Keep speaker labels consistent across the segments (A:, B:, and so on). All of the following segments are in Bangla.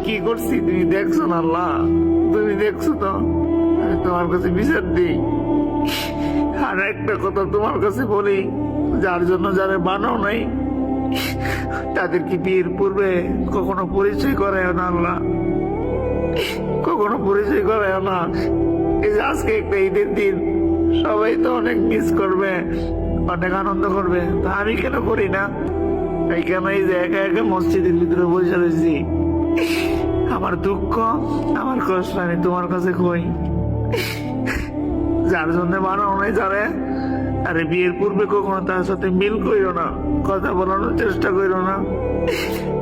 A: কি করছি তুমি দেখছো না আল্লাহ? তুমি দেখছো তো? আমি তোমার কাছে বিচার দিই। আর একটা কথা তোমার কাছে বলি, যার জন্য যারা বানাও নাই তাদেরকে বিয়ের পূর্বে কখনো পরিচয় করায় না আল্লাহ, কখনো পরিচয় করায় না। এই যে আজকে একটা ঈদের দিন, সবাই তো অনেক মিস করবে, অনেক আনন্দ করবে, তা আমি কেন করি না? এই কেন এই যে একা একা মসজিদের ভিতরে বসে রয়েছি, আমার দুঃখ আমার কষ্ট আমি তোমার কাছে কই। যার জন্য বানানো নাই যারে, আরে বিয়ের পূর্বে কখনো তার সাথে মিল করিও না, কথা বলানোর চেষ্টা করিও না।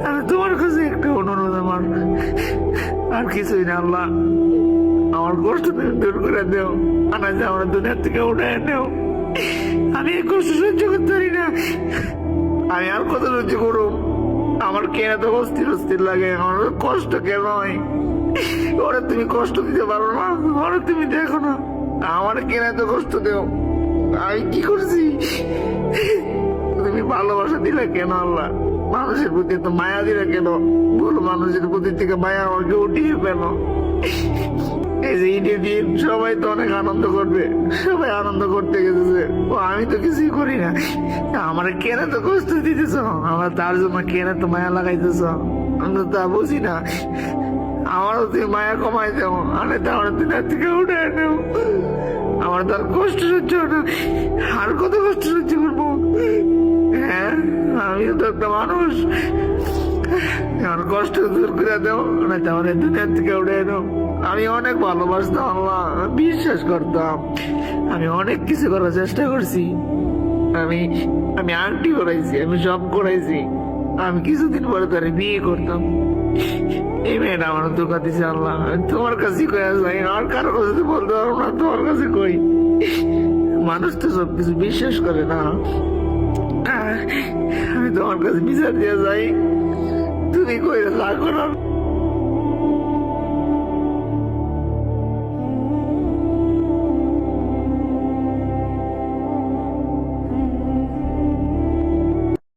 A: আমি তোমার কাছে একটা অনুরোধ আমার, আর কিছুই না আল্লাহ, আমার কষ্ট তুমি দূর করে দেও, আনা যে আমার দুনিয়ার থেকে উঠে নেও। আমি এই কষ্ট সহ্য করতে পারি না, আমি আর কত সহ্য করব? আমার কেন এত অস্থির অস্থির লাগে, আমার কষ্ট কেন হয়? ওরা তুমি কষ্ট দিতে পারো না, ওরা তুমি দেখো না, আমার কেন এত কষ্ট দেও? আমি কি করছি? তুমি ভালোবাসা দিলে কেন আল্লাহ? মানুষের প্রতি তো মায়া দিলে কেন? বলো, মানুষের প্রতি থেকে মায়া আমাকে উঠিয়ে পেল। এই যে ঈদের দিন সবাই তো অনেক আনন্দ করবে, সবাই আনন্দ করতে গেছে, ও আমি তো কিছুই করি না। আমার কেন তো কষ্ট দিতেছ? আমার তার জন্য কেন তো মায়া লাগাইতেছ? আমি তো তা বুঝি না। আমারও তুমি মায়া কমাই দাও, আরে তো আমার দিনের থেকে উঠে নেও। আমার তার কষ্ট সহ্য না, আর কত কষ্ট সহ্য করবো? হ্যাঁ, আমিও তো একটা মানুষ, আমার কষ্ট দূর করে দেও, না তো আমার দুনিয়ার থেকে উঠে নেও। আমি অনেক ভালোবাসতাম আল্লাহ, বিশ্বাস করতাম, আমি অনেক কিছু করার চেষ্টা করছি, আমি আমি আংটি করাইছি, আমি সব করাইছি, আমি কিছুদিন পরে তার বিয়ে করতাম। এই মেয়েটা আমার ধোকা দিছে আল্লাহ, আমি তোমার কাছে কয়ে যাই, আর কারো কাছে বলতে পারবো না, তোমার কাছে কই। মানুষ তো সবকিছু বিশ্বাস করে না, আমি তোমার কাছে বিচার দিয়ে যাই, তুমি কই রাখো না।